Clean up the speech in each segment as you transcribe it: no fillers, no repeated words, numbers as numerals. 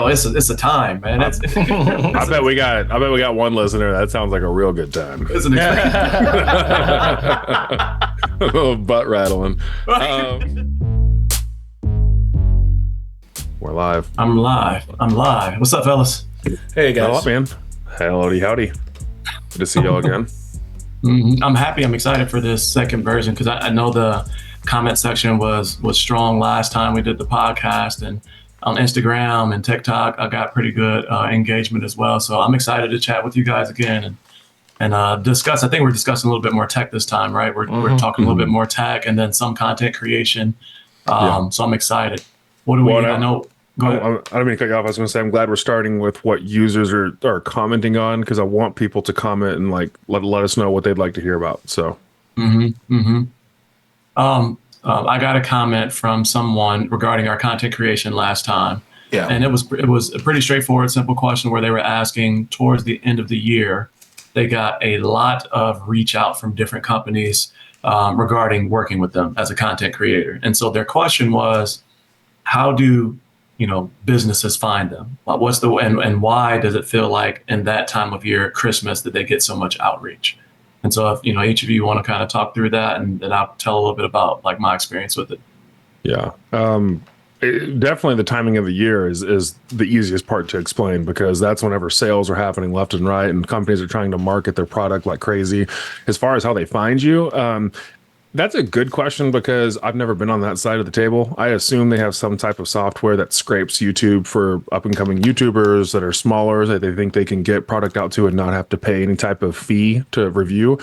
it's a time, man. It's, I bet we got one listener. That sounds like a real good time. it's an experience. A little butt rattling. We're live. I'm live. What's up, fellas? Hey guys. Hello, man. Howdy. Good to see y'all again. I'm happy. I'm excited for this second version because I know the comment section was strong last time we did the podcast, and on Instagram and TikTok, I got pretty good engagement as well. So I'm excited to chat with you guys again and discuss. I think we're discussing a little bit more tech this time, right? We're talking a little bit more tech and then some content creation. So I'm excited. What do we? I know. Go ahead. I don't mean to cut you off. I was going to say I'm glad we're starting with what users are commenting on, because I want people to comment and like let us know what they'd like to hear about. So. I got a comment from someone regarding our content creation last time. Yeah. And it was a pretty straightforward, simple question where they were asking towards the end of the year, they got a lot of reach out from different companies regarding working with them as a content creator. And so their question was, how do businesses find them? What's the and why does it feel like in that time of year, Christmas, that they get so much outreach? And so if each of you want to kind of talk through that, and then I'll tell a little bit about like my experience with it. Yeah. Definitely the timing of the year is the easiest part to explain, because that's whenever sales are happening left and right and companies are trying to market their product like crazy. As far as how they find you, that's a good question, because I've never been on that side of the table. I assume they have some type of software that scrapes YouTube for up and coming YouTubers that are smaller, that they think they can get product out to and not have to pay any type of fee to review.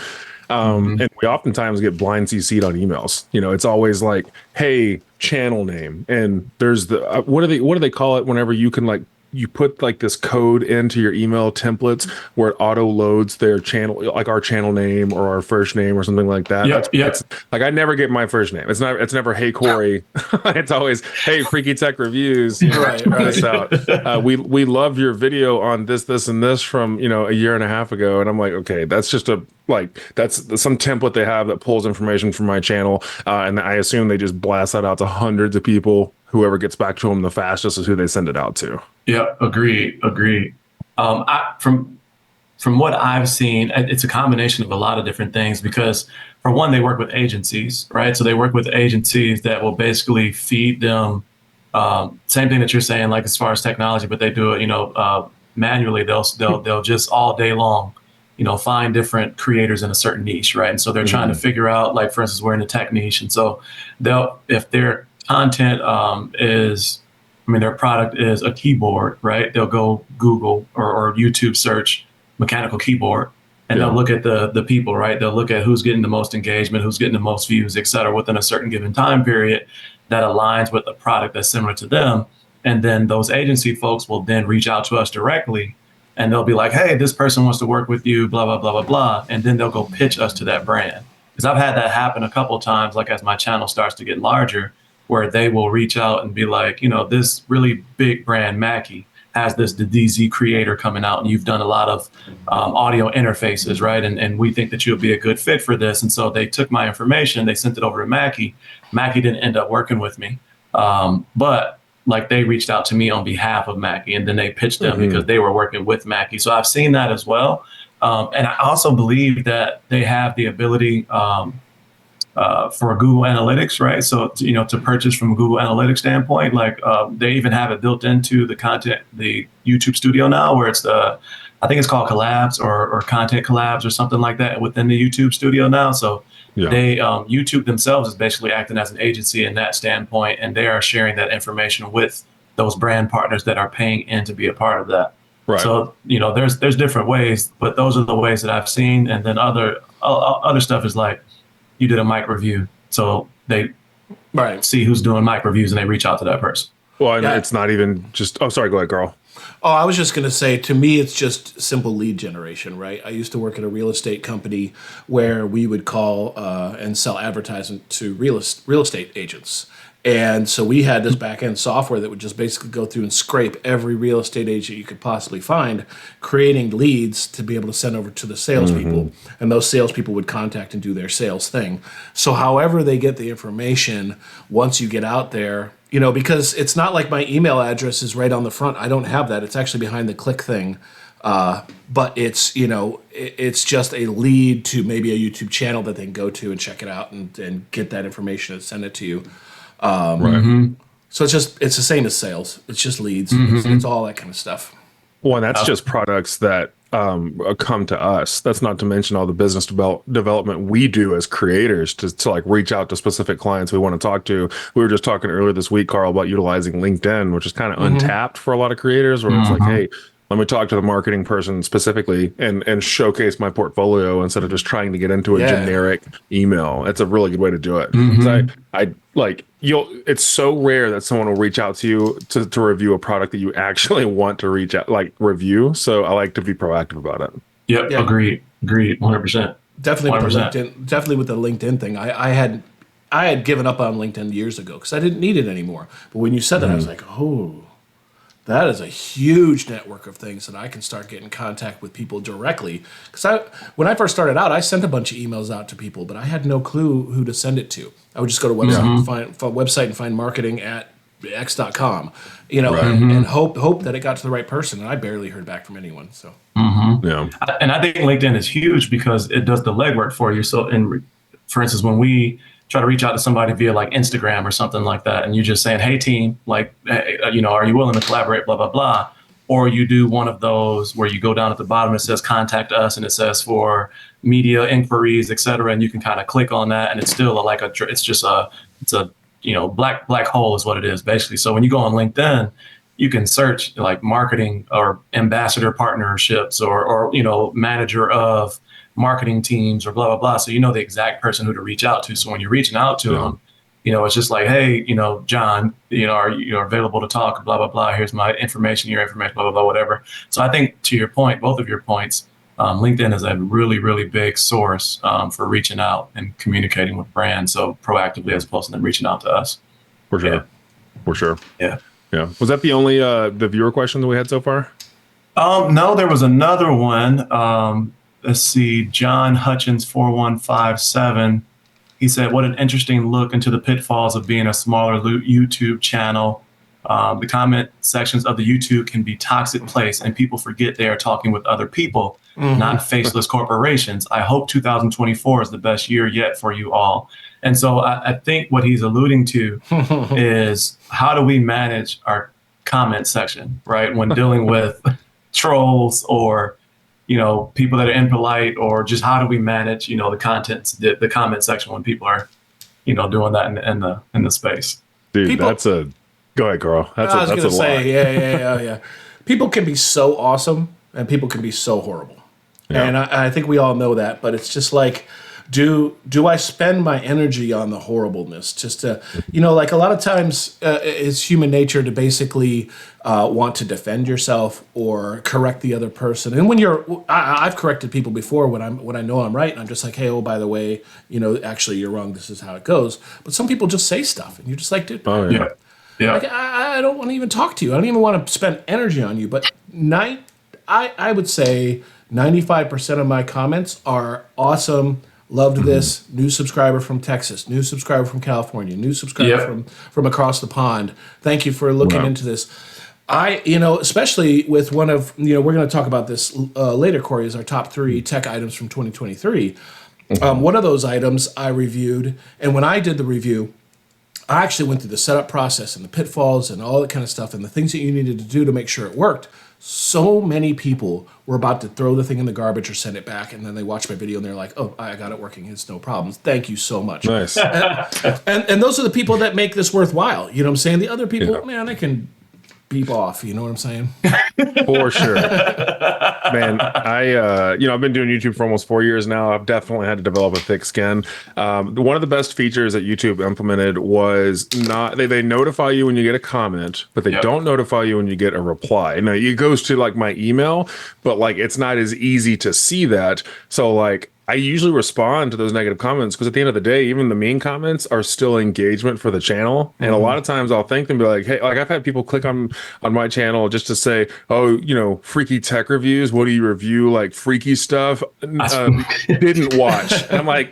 And we oftentimes get blind CC'd on emails. It's always like, hey, channel name. And there's the, what do they call it whenever you can you put like this code into your email templates where it auto loads their channel, like our channel name or our first name or something like that. Yep. Like, I never get my first name. It's never, hey, Corey. It's always, hey, Freaky Tech Reviews. Right. This out. We love your video on this, and this from, a year and a half ago. And I'm like, okay, that's just that's some template they have that pulls information from my channel. And I assume they just blast that out to hundreds of people. Whoever gets back to them the fastest is who they send it out to. Yeah, agreed. From what I've seen, it's a combination of a lot of different things, because for one, they work with agencies, right? So they work with agencies that will basically feed them, same thing that you're saying, like as far as technology, but they do it, manually. They'll just all day long, find different creators in a certain niche, right? And so they're trying to figure out, like, for instance, we're in the tech niche. And so if their content their product is a keyboard, right? They'll go Google or YouTube search mechanical keyboard, and they'll look at the people, right? They'll look at who's getting the most engagement, who's getting the most views, et cetera, within a certain given time period that aligns with a product that's similar to them. And then those agency folks will then reach out to us directly, and they'll be like, hey, this person wants to work with you, blah, blah, blah, blah, blah. And then they'll go pitch us to that brand. Because I've had that happen a couple of times, like as my channel starts to get larger, where they will reach out and be like, this really big brand, Mackie, has the DZ creator coming out, and you've done a lot of audio interfaces, right? And we think that you'll be a good fit for this. And so they took my information, they sent it over to Mackie. Mackie didn't end up working with me, but like they reached out to me on behalf of Mackie, and then they pitched them because they were working with Mackie. So I've seen that as well. And I also believe that they have the ability for Google Analytics, right? So, to purchase from a Google Analytics standpoint, like they even have it built into the YouTube Studio now, where it's I think it's called Collabs or Content Collabs or something like that within the YouTube Studio now. So they, YouTube themselves is basically acting as an agency in that standpoint, and they are sharing that information with those brand partners that are paying in to be a part of that. Right. So, there's different ways, but those are the ways that I've seen. And then other stuff is like, you did a mic review, so they see who's doing mic reviews and they reach out to that person. Well, it's not even just, oh, sorry, go ahead, Carl. Oh, I was just going to say, to me, it's just simple lead generation, right? I used to work at a real estate company where we would call and sell advertising to real estate agents. And so we had this back end software that would just basically go through and scrape every real estate agent you could possibly find, creating leads to be able to send over to the salespeople. And those salespeople would contact and do their sales thing. So however they get the information, once you get out there, you know, because it's not like my email address is right on the front. I don't have that. It's actually behind the click thing. But it's, you know, it's just a lead to maybe a YouTube channel that they can go to and check it out and get that information and send it to you. So it's the same as sales. It's just leads. It's all that kind of stuff. Well, and that's just products that come to us. That's not to mention all the business development we do as creators to like reach out to specific clients we want to talk to. We were just talking earlier this week, Carl, about utilizing LinkedIn, which is kind of untapped for a lot of creators, where it's like, hey, let me talk to the marketing person specifically and showcase my portfolio instead of just trying to get into a generic email. It's a really good way to do it. I like it's so rare that someone will reach out to you to review a product that you actually want to review. So I like to be proactive about it. Yep. Yeah. Agreed. 100%. Definitely 100%. With the LinkedIn. Definitely with the LinkedIn thing. I had given up on LinkedIn years ago because I didn't need it anymore. But when you said that, I was like, oh. That is a huge network of things that I can start getting in contact with people directly. Because when I first started out, I sent a bunch of emails out to people, but I had no clue who to send it to. I would just go to website and find marketing at x.com, you know, and hope that it got to the right person. And I barely heard back from anyone. So yeah, and I think LinkedIn is huge because it does the legwork for you. So, for instance, when we try to reach out to somebody via like Instagram or something like that, and you're just saying, hey team, like, you know, are you willing to collaborate, blah, blah, blah. Or you do one of those where you go down at the bottom, it says contact us and it says for media inquiries, et cetera. And you can kind of click on that and it's still it's a, you know, black hole is what it is basically. So when you go on LinkedIn, you can search like marketing or ambassador partnerships or, you know, manager of marketing teams or blah, blah, blah. So you know the exact person who to reach out to. So when you're reaching out to them, you know, it's just like, hey, you know, John, you know, are you available to talk? Blah, blah, blah. Here's my information, your information, blah, blah, blah, whatever. So I think to your point, both of your points, LinkedIn is a really, really big source for reaching out and communicating with brands. So proactively as opposed to them reaching out to us. For sure. Yeah. For sure. Yeah. Yeah. Was that the only the viewer question that we had so far? No, there was another one. Let's see, John Hutchins 4157. He said, what an interesting look into the pitfalls of being a smaller YouTube channel. The comment sections of the YouTube can be toxic place and people forget they are talking with other people, not faceless corporations. I hope 2024 is the best year yet for you all. And so I think what he's alluding to is how do we manage our comment section, right? When dealing with trolls or, you know, people that are impolite, or just how do we manage, you know, the comment section when people are, you know, doing that in the space. Dude, go ahead, Carl. I was going to say, yeah. People can be so awesome and people can be so horrible. Yeah. And I think we all know that, but it's just like, do I spend my energy on the horribleness just to, you know, like a lot of times it's human nature to basically want to defend yourself or correct the other person. And when I've corrected people before when I know I'm right, and I'm just like, hey, oh, by the way, you know, actually you're wrong. This is how it goes. But some people just say stuff and you're just like, dude, yeah. Like, I don't want to even talk to you. I don't even want to spend energy on you. But I would say 95% of my comments are awesome. Loved this. New subscriber from Texas. New subscriber from California. New subscriber from across the pond. Thank you for looking into this. You know, especially with one of, you know, we're going to talk about this later, Corey, is our top 3 tech items from 2023. One of those items I reviewed, and when I did the review, I actually went through the setup process and the pitfalls and all that kind of stuff and the things that you needed to do to make sure it worked. So many people were about to throw the thing in the garbage or send it back, and then they watch my video and they're like, oh, I got it working. It's no problems. Thank you so much. Nice. And those are the people that make this worthwhile. You know what I'm saying? The other people, man, they can beep off. You know what I'm saying? For sure. Man, I've been doing YouTube for almost 4 years now. I've definitely had to develop a thick skin. One of the best features that YouTube implemented was they notify you when you get a comment, but they don't notify you when you get a reply. Now, it goes to like my email, but like it's not as easy to see that. So like I usually respond to those negative comments because at the end of the day, even the mean comments are still engagement for the channel. And a lot of times I'll thank them, be like, hey, like I've had people click on my channel just to say, oh, freaky tech reviews. What do you review? Like freaky stuff. Didn't watch. And I'm like,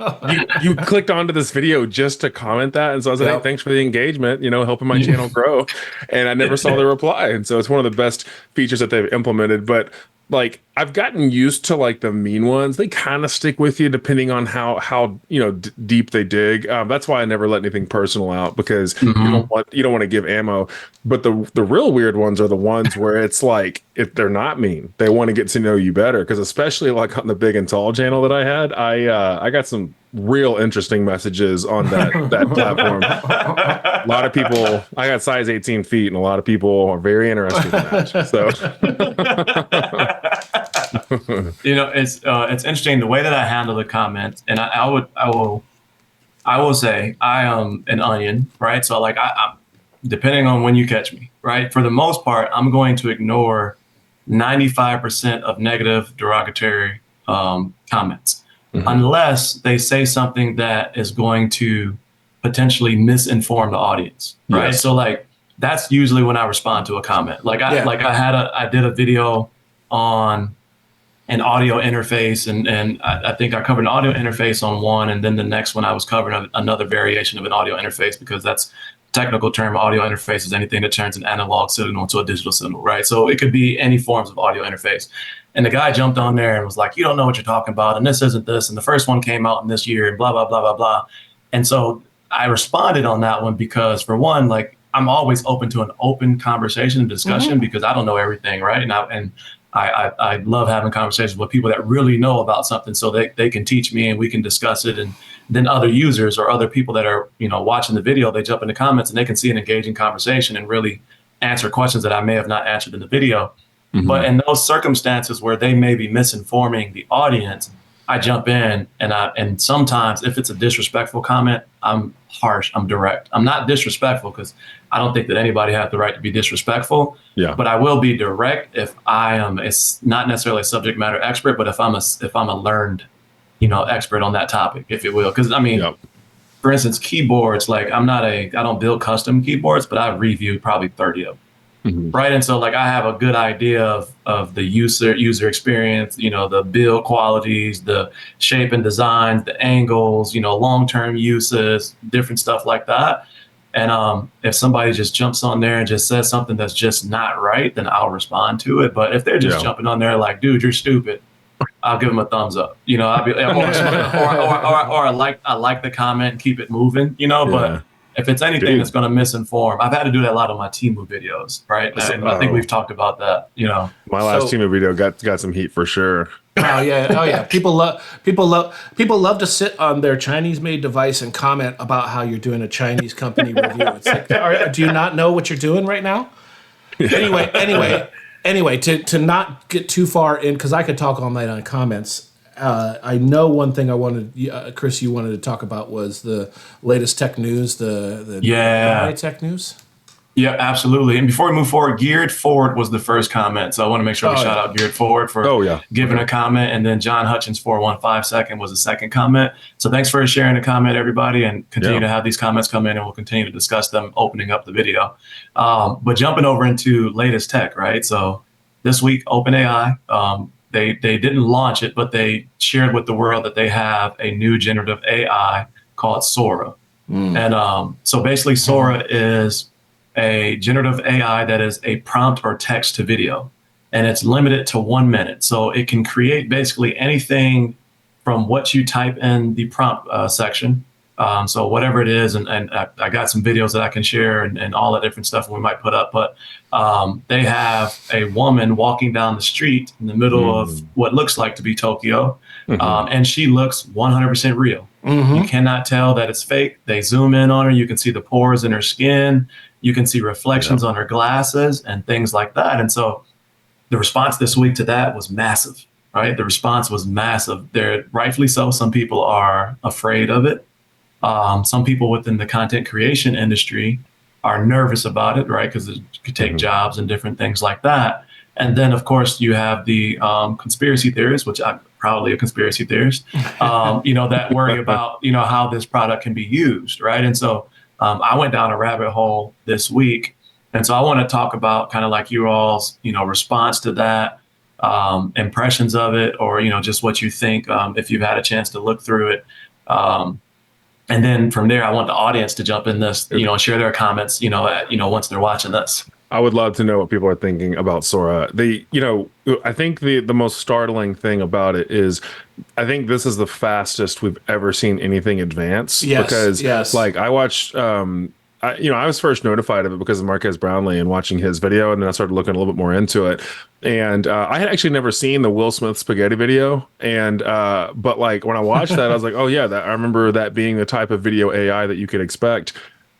you clicked onto this video just to comment that. And so I was like, hey, thanks for the engagement, helping my channel grow. And I never saw the reply. And so it's one of the best features that they've implemented. But like I've gotten used to like the mean ones. They kind of stick with you depending on how deep they dig. That's why I never let anything personal out, because you don't want to give ammo. But the real weird ones are the ones where it's like, if they're not mean, they want to get to know you better. Because especially like on the Big and Tall channel that I had, I got some real interesting messages on that platform. A lot of people, I got size 18 feet, and a lot of people are very interested in that. So it's interesting the way that I handle the comments, and I will say I am an onion, right? So like I'm depending on when you catch me, right? For the most part, I'm going to ignore 95% of negative derogatory comments, unless they say something that is going to potentially misinform the audience, right? Yes. So like that's usually when I respond to a comment. Like I did a video on an audio interface, and I think I covered an audio interface on one, and then the next one I was covering another variation of an audio interface, because that's technical term. Audio interface is anything that turns an analog signal into a digital signal, right? So it could be any forms of audio interface. And the guy jumped on there and was like, you don't know what you're talking about, and this isn't this, and the first one came out in this year, and blah, blah, blah, blah, blah. And so I responded on that one because, for one, like I'm always open to an open conversation and discussion, because I don't know everything, right? And I love having conversations with people that really know about something, so they can teach me and we can discuss it. And then other users or other people that are watching the video, they jump in the comments and they can see an engaging conversation and really answer questions that I may have not answered in the video. But in those circumstances where they may be misinforming the audience, I jump in, and sometimes if it's a disrespectful comment, I'm harsh, I'm direct. I'm not disrespectful because I don't think that anybody has the right to be disrespectful. Yeah. But I will be direct if I am. It's not necessarily a subject matter expert, but if I'm a learned, expert on that topic, if it will. Because I mean, for instance, keyboards. Like I don't build custom keyboards, but I've reviewed probably 30 of them. Right. And so like I have a good idea of the user experience, the build qualities, the shape and designs, the angles, long-term uses, different stuff like that. And if somebody just jumps on there and just says something that's just not right, then I'll respond to it. But if they're just jumping on there like, dude, you're stupid, I'll give them a thumbs up. I'll be or I like the comment and keep it moving, but if it's anything that's going to misinform, I've had to do that a lot on my Temu videos, right? And I think we've talked about that, My last Temu video got some heat for sure. Oh yeah. People love to sit on their Chinese-made device and comment about how you're doing a Chinese company review. It's like, do you not know what you're doing right now? Anyway, to not get too far in, because I could talk all night on comments. I know one thing I wanted, Chris, you wanted to talk about was the latest tech news, the AI tech news. Yeah, absolutely. And before we move forward, Geared Forward was the first comment. So I want to make sure we shout out Geared Forward for giving a comment. And then John Hutchins 415 was the second comment. So thanks for sharing the comment, everybody, and continue to have these comments come in, and we'll continue to discuss them opening up the video. But jumping over into latest tech, right? So this week, OpenAI, they didn't launch it, but they shared with the world that they have a new generative AI called Sora. And so basically Sora is a generative AI that is a prompt or text to video, and it's limited to 1 minute. So it can create basically anything from what you type in the prompt section. So whatever it is, and I got some videos that I can share and all that different stuff we might put up. But they have a woman walking down the street in the middle of what looks like to be Tokyo, and she looks 100% real. You cannot tell that it's fake. They zoom in on her. You can see the pores in her skin. You can see reflections on her glasses and things like that. And so the response this week to that was massive, right? The response was massive. They're rightfully so. Some people are afraid of it. Some people within the content creation industry are nervous about it, right? Because it could take jobs and different things like that. And then, of course, you have the conspiracy theorists, which I proudly a conspiracy theorist, that worry about, how this product can be used, right? And so I went down a rabbit hole this week. And so I want to talk about kind of like you all's, response to that, impressions of it, or, just what you think, if you've had a chance to look through it. And then from there, I want the audience to jump in this, and share their comments, once they're watching this. I would love to know what people are thinking about Sora. I think the most startling thing about it is, I think this is the fastest we've ever seen anything advance. Yes, because yes. like I watched, I was first notified of it because of Marquez Brownlee and watching his video, and then I started looking a little bit more into it. And I had actually never seen the Will Smith spaghetti video, and but like when I watched that, I was like, oh yeah, I remember that being the type of video AI that you could expect.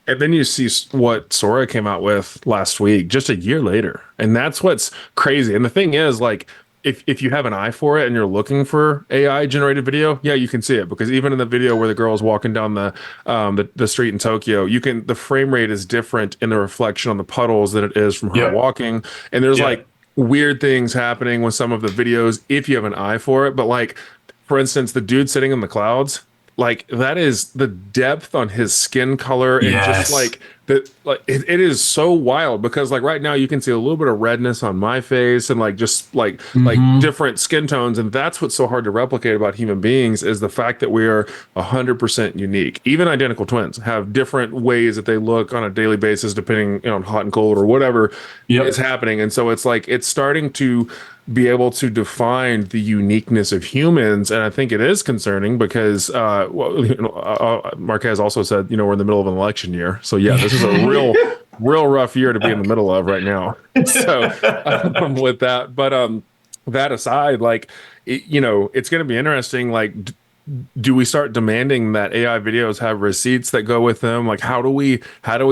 And then you see what Sora came out with last week, just a year later, and that's what's crazy. And the thing is, like, if you have an eye for it and you're looking for AI generated video, yeah, you can see it, because even in the video where the girl is walking down the street in Tokyo, the frame rate is different in the reflection on the puddles than it is from her walking. And there's like weird things happening with some of the videos if you have an eye for it. But like, for instance, the dude sitting in the clouds, like that is the depth on his skin color, and just like that, like it is so wild, because like right now you can see a little bit of redness on my face, and like just like different skin tones, and that's what's so hard to replicate about human beings, is the fact that we are 100% unique. Even identical twins have different ways that they look on a daily basis, depending on hot and cold or whatever is happening. And so it's like it's starting to be able to define the uniqueness of humans, and I think it is concerning because Marquez also said, we're in the middle of an election year, so yeah, this is a real rough year to be in the middle of right now. So with that, but that aside, like it's going to be interesting. Like, do we start demanding that AI videos have receipts that go with them? Like, how do we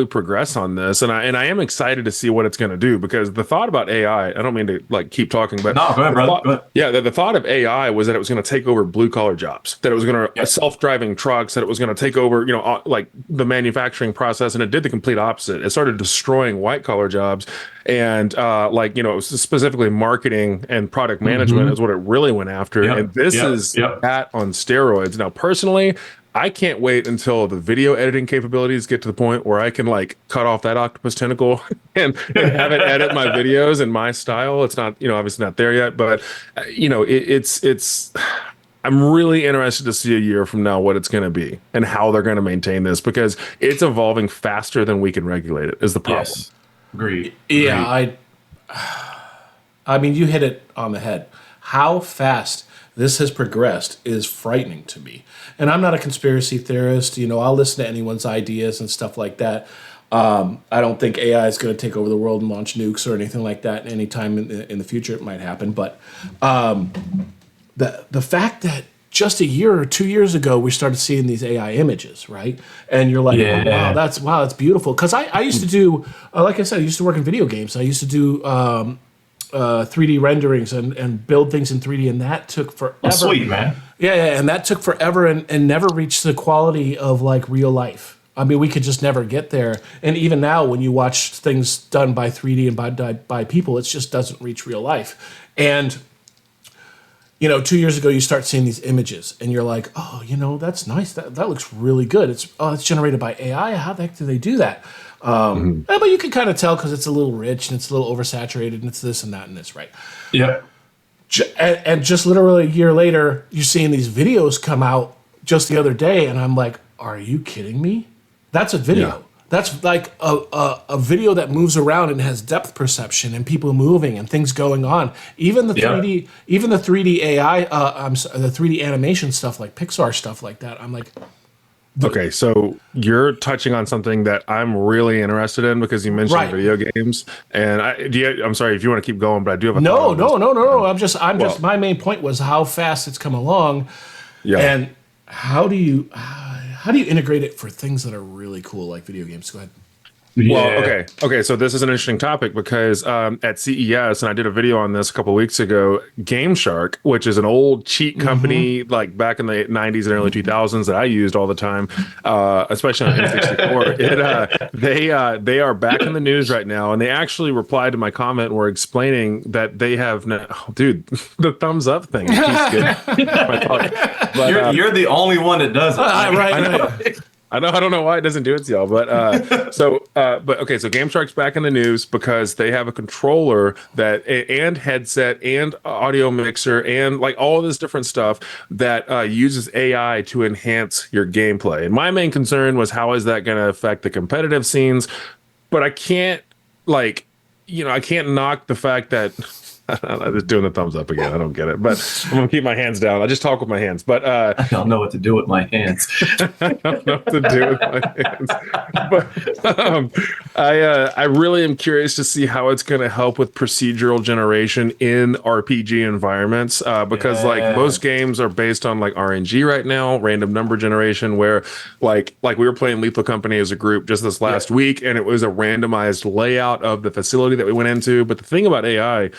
progress on this? And I am excited to see what it's going to do, because the thought about AI, I don't mean to like keep talking, but no, go ahead, brother. Go ahead. Yeah, the thought of AI was that it was going to take over blue collar jobs, that it was going to self-driving trucks, that it was going to take over, like the manufacturing process. And it did the complete opposite. It started destroying white collar jobs. And specifically marketing and product management is what it really went after. And this is that on steroids. Now, personally, I can't wait until the video editing capabilities get to the point where I can like cut off that octopus tentacle and have it edit my videos in my style. It's not, obviously not there yet, but it's I'm really interested to see a year from now what it's going to be and how they're going to maintain this, because it's evolving faster than we can regulate it is the problem. Yes. Agreed. Yeah, I mean, you hit it on the head. How fast this has progressed is frightening to me. And I'm not a conspiracy theorist. I'll listen to anyone's ideas and stuff like that. I don't think AI is going to take over the world and launch nukes or anything like that anytime in the future. It might happen. But the fact that just a year or 2 years ago, we started seeing these AI images, right? And you're like, oh, wow, that's beautiful. Because I used to do, like I said, I used to work in video games. I used to do 3D renderings and build things in 3D, and that took forever. Oh, sweet, man. Yeah, and that took forever and never reached the quality of like real life. I mean, we could just never get there. And even now, when you watch things done by 3D and by people, it just doesn't reach real life. And 2 years ago, you start seeing these images, and you're like, oh, that's nice. That looks really good. It's generated by AI. How the heck do they do that? But you can kind of tell because it's a little rich and it's a little oversaturated, and it's this and that and this, right? Yeah. And just literally a year later, you're seeing these videos come out just the other day, and I'm like, are you kidding me? That's a video. Yeah. That's like a video that moves around and has depth perception and people moving and things going on. Even the 3D AI, the 3D animation stuff like Pixar stuff like that. I'm like, okay, so you're touching on something that I'm really interested in, because you mentioned video games, and I'm sorry if you want to keep going, but I do have a no. I'm just my main point was how fast it's come along, and how do you integrate it for things that are really cool like video games? Go ahead. Well, Yeah. okay. So this is an interesting topic because at CES, and I did a video on this a couple weeks ago. Game Shark, which is an old cheat company like back in the '90s and early 2000s that I used all the time, especially on N64. They are back in the news right now, and they actually replied to my comment and were explaining that they have no, dude, the thumbs up thing. It keeps getting my thought. But You're the only one that does it. Right. I don't know why it doesn't do it to y'all, but but okay, so Game Shark's back in the news because they have a controller that and headset and audio mixer and like all this different stuff that uses AI to enhance your gameplay. And my main concern was how is that going to affect the competitive scenes? But I can't I can't knock the fact that I'm just doing the thumbs up again. I don't get it, but I'm gonna keep my hands down. I just talk with my hands, but I don't know what to do with my hands. I don't know what to do with my hands. But I really am curious to see how it's going to help with procedural generation in RPG environments because like most games are based on like RNG right now, random number generation, where like we were playing Lethal Company as a group just this last week, and it was a randomized layout of the facility that we went into. But the thing about AI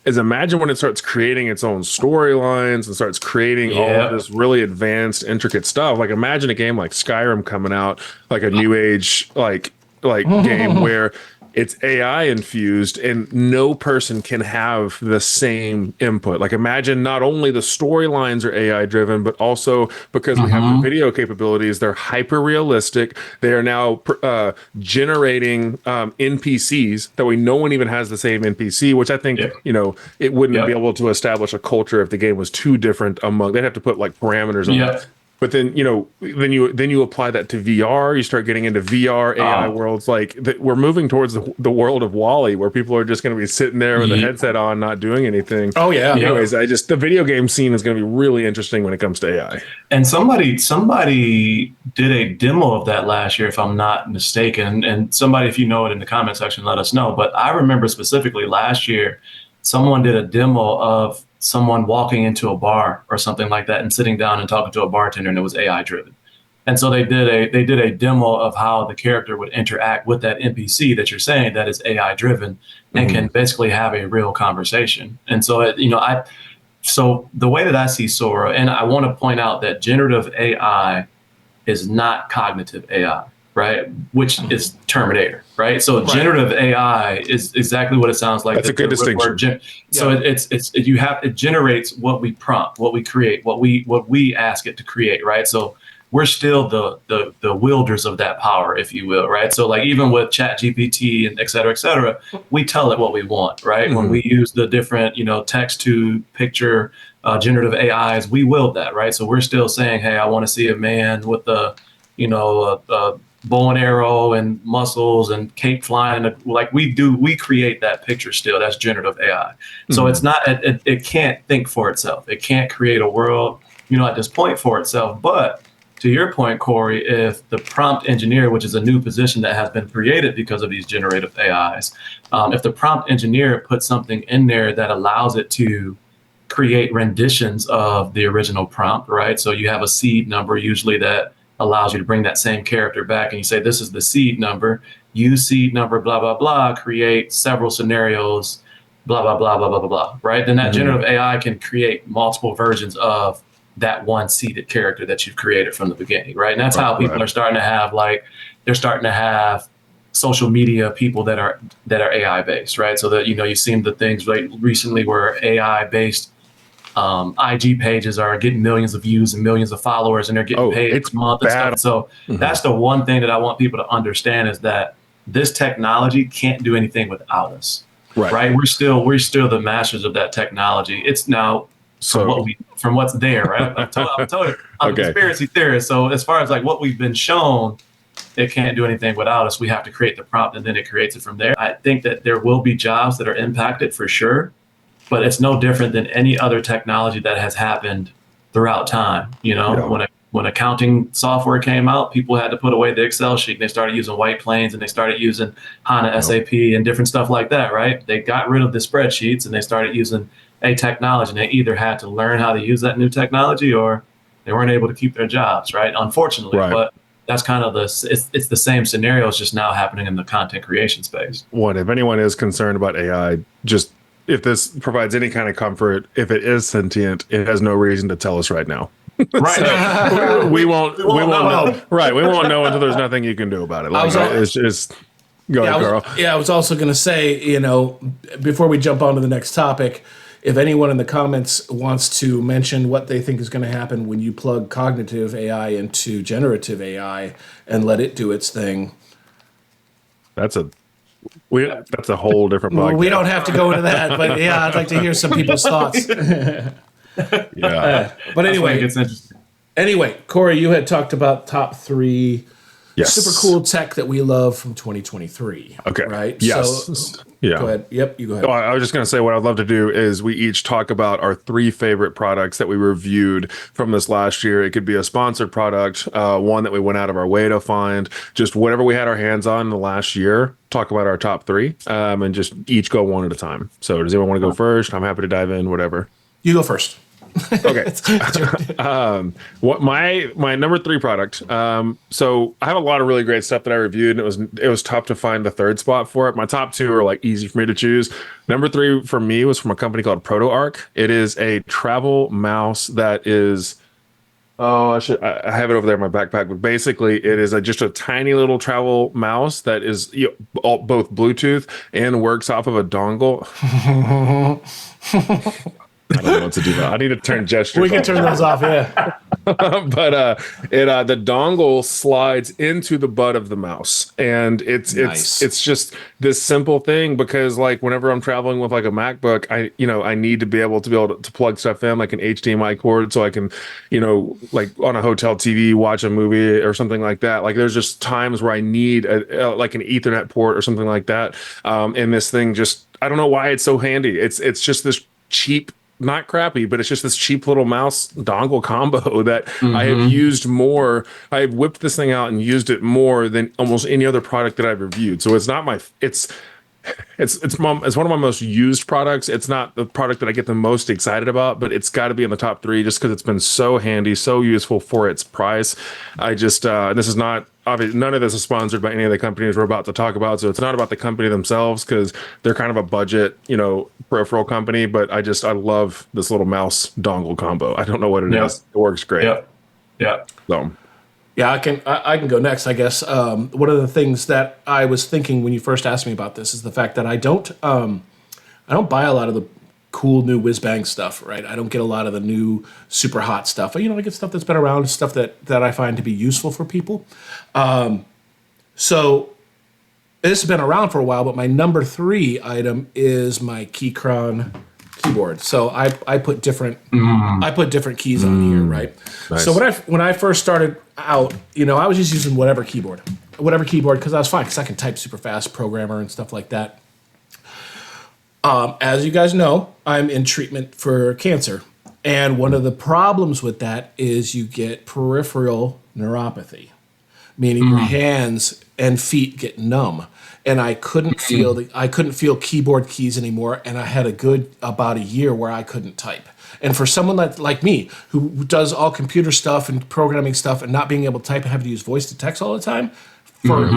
is imagine when it starts creating its own storylines and starts creating all of this really advanced, intricate stuff. Like imagine a game like Skyrim coming out, like a new age, like game where it's AI infused and no person can have the same input. Like imagine not only the storylines are AI driven, but also because we have the video capabilities, they're hyper realistic. They are now generating NPCs that no one even has the same NPC, which I think, it wouldn't be able to establish a culture if the game was too different they'd have to put like parameters on it. But then then you apply that to VR. You start getting into VR AI worlds. Like we're moving towards the world of Wall-E, where people are just going to be sitting there with a headset on, not doing anything. Oh yeah. Anyways, the video game scene is going to be really interesting when it comes to AI. And somebody did a demo of that last year, if I'm not mistaken. And somebody, if you know it in the comment section, let us know. But I remember specifically last year, someone did a demo of someone walking into a bar or something like that and sitting down and talking to a bartender, and it was AI driven. And so they did a demo of how the character would interact with that NPC that you're saying that is AI driven and can basically have a real conversation. And so so the way that I see Sora, and I want to point out that generative AI is not cognitive AI, right? Which is Terminator, right? So generative AI is exactly what it sounds like. That's a good distinction. So it generates what we prompt, what we create, what we ask it to create, right? So we're still the wielders of that power, if you will, right? So like even with Chat GPT and et cetera, we tell it what we want, right? When we use the different, text to picture generative AIs, we wield that, right? So we're still saying, hey, I want to see a man with a bow and arrow and muscles and cape flying, like we create that picture still. That's generative AI. So it's not, it can't think for itself. It can't create a world, at this point for itself. But to your point, Corey, if the prompt engineer, which is a new position that has been created because of these generative AIs, if the prompt engineer puts something in there that allows it to create renditions of the original prompt, right? So you have a seed number usually that allows you to bring that same character back, and you say, this is the seed number, use seed number, blah, blah, blah, create several scenarios, blah, blah, blah, blah, blah, blah, blah, right? Then that generative AI can create multiple versions of that one seeded character that you've created from the beginning, right? And that's how people are starting to have, they're starting to have social media people that are AI based, right? So that, you've seen the things like recently where AI based IG pages are getting millions of views and millions of followers, and they're getting paid per month and stuff. So that's the one thing that I want people to understand is that this technology can't do anything without us, right? We're still the masters of that technology. It's now from what's there, right? I'm telling you, I'm a conspiracy theorist. So as far as like what we've been shown, it can't do anything without us. We have to create the prompt, and then it creates it from there. I think that there will be jobs that are impacted for sure, but it's no different than any other technology that has happened throughout time. When accounting software came out, people had to put away the Excel sheet. They started using White Plains, and they started using HANA SAP and different stuff like that, right? They got rid of the spreadsheets and they started using a technology, and they either had to learn how to use that new technology or they weren't able to keep their jobs, right? Unfortunately, but that's kind of it's the same scenario. It's just now happening in the content creation space. One, if anyone is concerned about AI, just if this provides any kind of comfort, if it is sentient, it has no reason to tell us right now. Right. So we won't know. right. We won't know until there's nothing you can do about it. Like it's just go ahead, Carl. I was also going to say, before we jump on to the next topic, if anyone in the comments wants to mention what they think is going to happen when you plug cognitive AI into generative AI and let it do its thing. That's a whole different podcast. We don't have to go into that, but yeah, I'd like to hear some people's thoughts. Yeah. But anyway, It's interesting. Corey, you had talked about top 3 Yes. super cool tech that we love from 2023. Okay. Right? Yes. So, Yeah. go ahead. Yep, you go ahead. Oh, I was just going to say what I'd love to do is we each talk about our 3 favorite products that we reviewed from this last year. It could be a sponsored product, one that we went out of our way to find, just whatever we had our hands on in the last year. Talk about our top 3, and just each go one at a time. So does anyone want to go first? I'm happy to dive in, whatever. You go first. Okay. What my number 3 product. So I have a lot of really great stuff that I reviewed, and it was tough to find the third spot for it. My top 2 are like easy for me to choose. Number 3 for me was from a company called ProtoArc. It is a travel mouse that is. Oh, I have it over there in my backpack, but basically it is just a tiny little travel mouse that is both Bluetooth and works off of a dongle. I don't know what to do about it. I need to turn gestures. We can turn those off, yeah. But the dongle slides into the butt of the mouse, and it's just this simple thing, because like whenever I'm traveling with like a MacBook, I need to be able to plug stuff in like an HDMI cord, so I can like on a hotel TV watch a movie or something like that. Like there's just times where I need like an Ethernet port or something like that. And this thing just, I don't know why it's so handy. It's just this cheap, not crappy, but it's just this cheap little mouse dongle combo that I have used more. I have whipped this thing out and used it more than almost any other product that I've reviewed. So it's not it's one of my most used products. It's not the product that I get the most excited about, but it's got to be in the top 3 just because it's been so handy, so useful for its price. I just this is not obviously, none of this is sponsored by any of the companies we're about to talk about, so it's not about the company themselves because they're kind of a budget, peripheral company. But I love this little mouse dongle combo. I don't know what it is. It works great. Yeah. So. Yeah, I can go next, I guess. One of the things that I was thinking when you first asked me about this is the fact that I don't buy a lot of the cool new whiz bang stuff, right? I don't get a lot of the new super hot stuff. I get stuff that's been around, stuff that I find to be useful for people. So this has been around for a while, but my number 3 item is my Keychron keyboard. So I put different keys on here, right? Nice. So when I first started out, I was just using whatever keyboard, because I was fine, because I can type super fast, programmer and stuff like that. As you guys know, I'm in treatment for cancer, and one of the problems with that is you get peripheral neuropathy, meaning your hands and feet get numb. And I couldn't feel keyboard keys anymore, and I had about a year where I couldn't type. And for someone like me, who does all computer stuff and programming stuff and not being able to type and having to use voice to text all the time, for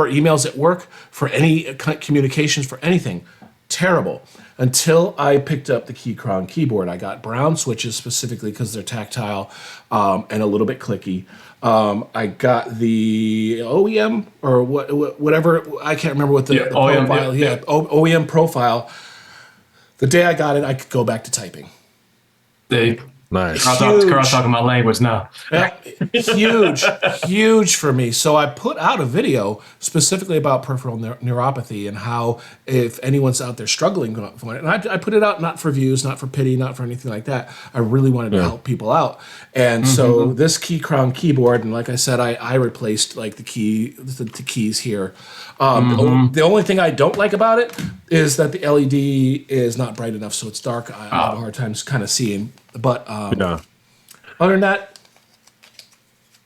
emails at work, for any communications, for anything, terrible. Until I picked up the Keychron keyboard. I got brown switches specifically because they're tactile and a little bit clicky. I got the OEM or whatever. I can't remember what the OEM, profile. OEM profile. The day I got it, I could go back to typing. Nice. Carl's talking my language now. Huge for me. So I put out a video specifically about peripheral neuropathy and how, if anyone's out there struggling from it, and I put it out not for views, not for pity, not for anything like that. I really wanted to help people out. And so this Keychron keyboard, and like I said, I replaced like the keys here. The only thing I don't like about it is that the LED is not bright enough, so it's dark. I have a hard time kind of seeing. But other than that,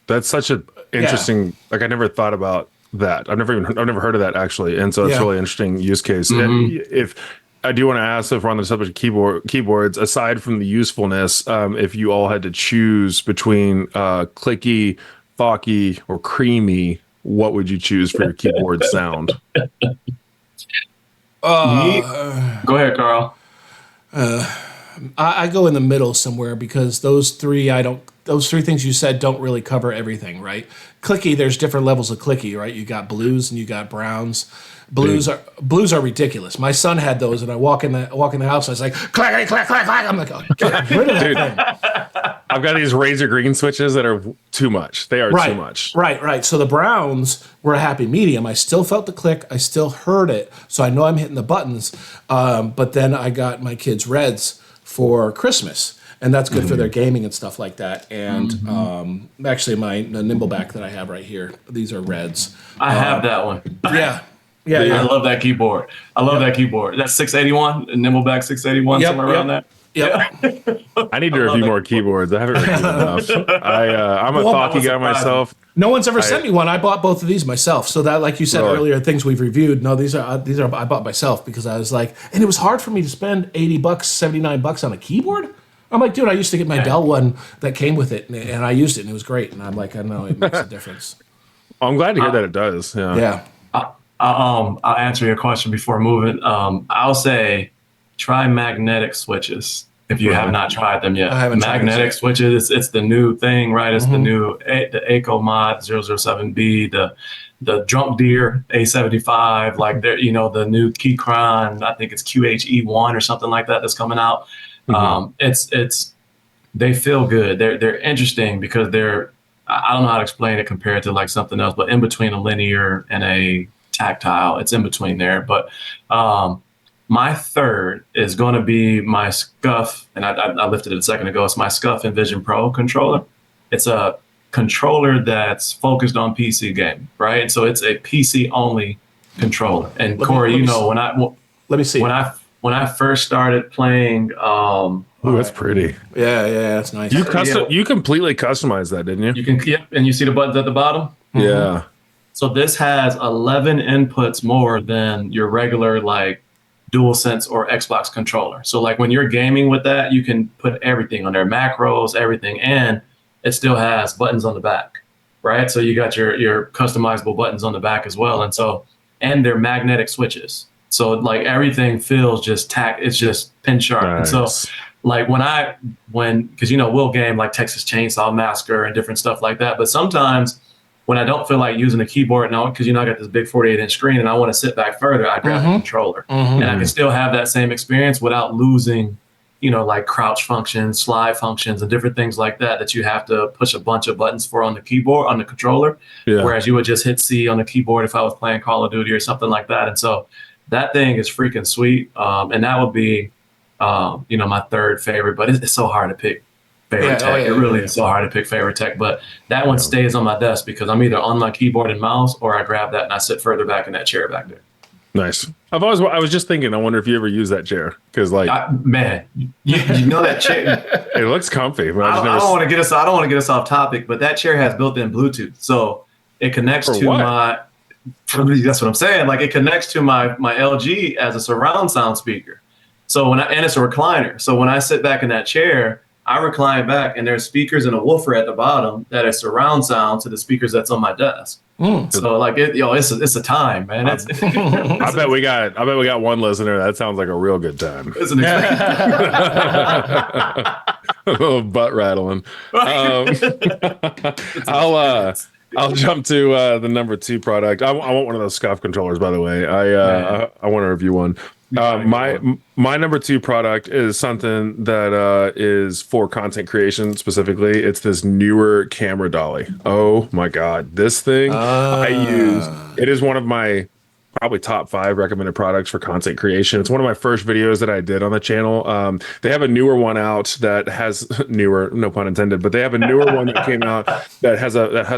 that's such an interesting. Like I never thought about that. I've never heard of that actually, and so it's a really interesting use case. If I do want to ask, if we're on the subject of keyboards, aside from the usefulness, if you all had to choose between clicky Thocky, or creamy, what would you choose for your keyboard sound? Go ahead, Carl. I go in the middle somewhere because those three things you said don't really cover everything, right? Clicky, there's different levels of clicky, right? You got blues and you got browns. Blues are ridiculous. My son had those, and I walk in the house, and I was like, clack, clack, clack, clack. I'm like, oh, get rid of that thing. I've got these razor green switches that are too much. They are too much. Right. So the browns were a happy medium. I still felt the click. I still heard it. So I know I'm hitting the buttons. But then I got my kids reds for Christmas, and that's good for their gaming and stuff like that. And actually, the Nimbleback that I have right here, these are reds. I have that one. Yeah. I love that keyboard. That keyboard. That's 681, Nimbleback 681, somewhere around that. Yep. I need to review more keyboards. I haven't reviewed enough. I'm a Thocky guy myself. No one's ever sent me one. I bought both of these myself. So that, like you said earlier, things we've reviewed. No, these are I bought myself because I was like, and it was hard for me to spend $80, $79 on a keyboard. I'm like, dude, I used to get my Dell one that came with it, and I used it, and it was great. And I'm like, I know it makes a difference. I'm glad to hear that it does. Yeah. I'll answer your question before moving. I'll say try magnetic switches if you have not tried them yet. I haven't magnetic switches. It's the new thing, right? It's the new the Eco Mod 007B, the Drunk Deer A75, like they're the new Keychron. I think it's QHE1 or something like that that's coming out. They feel good. They're interesting because I don't know how to explain it compared to like something else, but in between a linear and a tactile, it's in between there. But my third is going to be my Scuff, and I lifted it a second ago. It's my Scuff Envision Pro controller. It's a controller that's focused on PC gaming, right? So it's a PC only controller. And Corey, let me see. When I first started playing, that's pretty. Yeah, that's nice. You completely customized that, didn't you? You can, and you see the buttons at the bottom. Yeah. So this has 11 inputs more than your regular like DualSense or Xbox controller. So like when you're gaming with that, you can put everything on there, macros, everything, and it still has buttons on the back, right? So you got your customizable buttons on the back as well, and they're magnetic switches. So like everything feels it's just pin sharp. Nice. And so like because we'll game like Texas Chainsaw Massacre and different stuff like that, but sometimes when I don't feel like using the keyboard now, because I got this big 48-inch screen and I want to sit back further, I grab the controller. And I can still have that same experience without losing, like crouch functions, slide functions, and different things like that you have to push a bunch of buttons for on the keyboard, on the controller. Yeah. Whereas you would just hit C on the keyboard if I was playing Call of Duty or something like that. And so that thing is freaking sweet. And that would be, my third favorite, but it's so hard to pick. Favorite tech. It really is so hard to pick favorite tech, but that one stays on my desk because I'm either on my keyboard and mouse or I grab that and I sit further back in that chair back there. Nice. I was just thinking, I wonder if you ever use that chair because you know that chair. It looks comfy. But I don't want to get us off topic, but that chair has built-in Bluetooth, so it connects to my. That's what I'm saying. Like it connects to my LG as a surround sound speaker. So and it's a recliner. So when I sit back in that chair, I recline back, and there's speakers and a woofer at the bottom that is surround sound to the speakers that's on my desk. So like it's a time, man. I bet we got one listener that sounds like a real good time. It's an experience. A little butt rattling. I'll jump to the number 2 product. I want one of those Scuff controllers, by the way. I want to review one. My number 2 product is something that is for content creation specifically. It's this newer camera dolly. Oh my god, this thing I use. It is one of my probably top 5 recommended products for content creation. It's one of my first videos that I did on the channel. They have a newer one out that has newer, no pun intended, but they have a newer one that came out that has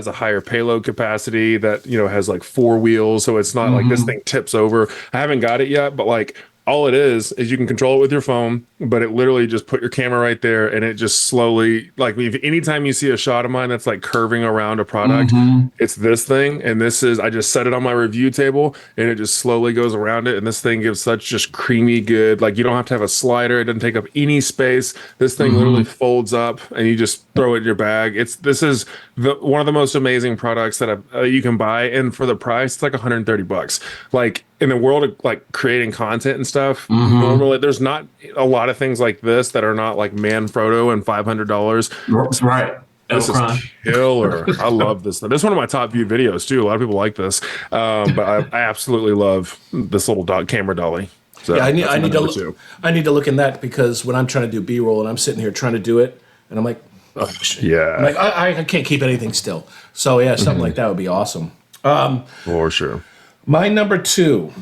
a higher payload capacity that has like 4 wheels, so it's not like this thing tips over. I haven't got it yet, but like all it is you can control it with your phone, but it literally just put your camera right there, and it just slowly, like, if anytime you see a shot of mine that's like curving around a product, it's this thing. And this is, I just set it on my review table, and it just slowly goes around it. And this thing gives such just creamy good, like, you don't have to have a slider. It doesn't take up any space. This thing literally folds up, and you just throw it in your bag. This is one of the most amazing products that you can buy. And for the price, it's like 130 bucks. Like, in the world of like creating content and stuff, normally there's not a lot of things like this that are not like Manfrotto and $500. Right. This is killer. I love this. This is one of my top viewed videos too. A lot of people like this, but I absolutely love this little camera dolly. So yeah, I need to look in that, because when I'm trying to do B-roll and I'm sitting here trying to do it, and I'm like, oh, yeah, I'm like I can't keep anything still. So yeah, something like that would be awesome. For sure. My number 2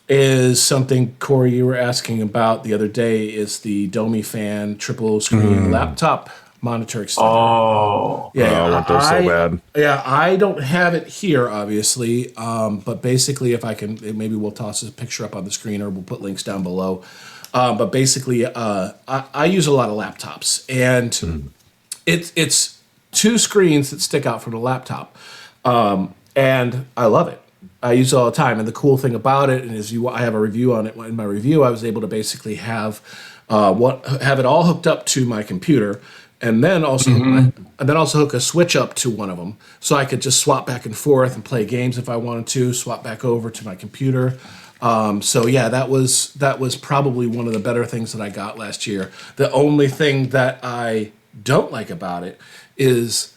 is something, Corey, you were asking about the other day, is the Domi Fan triple screen laptop monitor extender. Oh, yeah, I want those so bad. Yeah, I don't have it here, obviously, but basically, if I can, maybe we'll toss a picture up on the screen, or we'll put links down below. But basically, I use a lot of laptops, and it's 2 screens that stick out from the laptop, and I love it. I use it all the time, and the cool thing about it, and I have a review on it. In my review, I was able to basically have it all hooked up to my computer, and then also hook a switch up to one of them, so I could just swap back and forth and play games if I wanted to. Swap back over to my computer. So yeah, that was probably one of the better things that I got last year. The only thing that I don't like about it is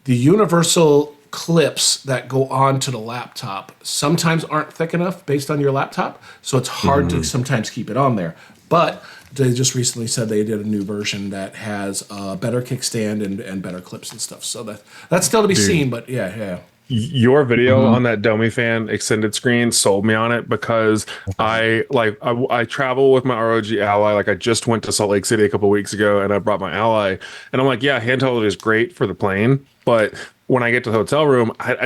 the universal clips that go onto the laptop sometimes aren't thick enough based on your laptop, so it's hard to sometimes keep it on there. But they just recently said they did a new version that has a better kickstand and better clips and stuff. So that's still to be seen, but yeah. Your video on that Domi Fan extended screen sold me on it, because I travel with my ROG Ally. Like, I just went to Salt Lake City a couple weeks ago, and I brought my Ally, and I'm like, yeah, handheld is great for the plane, but when I get to the hotel room, I'm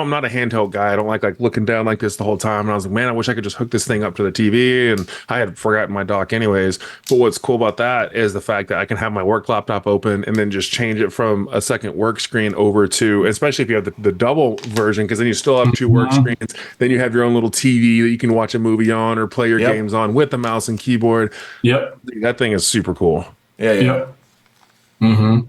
not a handheld guy. I don't like looking down like this the whole time. And I was like, man, I wish I could just hook this thing up to the TV. And I had forgotten my dock anyways. But what's cool about that is the fact that I can have my work laptop open and then just change it from a second work screen over to, especially if you have the double version, because then you still have 2 work screens. Then you have your own little TV that you can watch a movie on or play your games on with the mouse and keyboard. Yep. That thing is super cool. Yeah. Yep.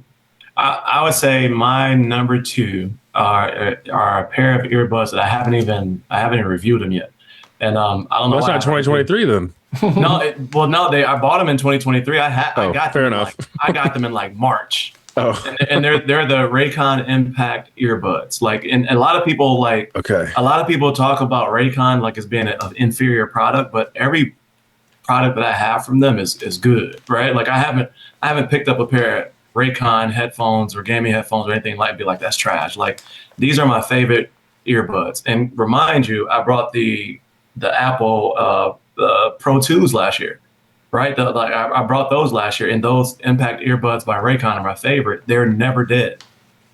I would say my number 2 are a pair of earbuds that I haven't even reviewed them yet, and I don't know. That's not 2023 then. No, I bought them in 2023. I got fair them enough. I got them in like March. Oh, and they're the Raycon Impact earbuds. Like, and a lot of people a lot of people talk about Raycon like as being an inferior product, but every product that I have from them is good, right? Like, I haven't picked up a pair of Raycon headphones or gaming headphones or anything be like, that's trash. Like, these are my favorite earbuds. And remind you, I brought the Apple Pro 2s last year, right? I brought those last year, and those Impact earbuds by Raycon are my favorite. They're never dead.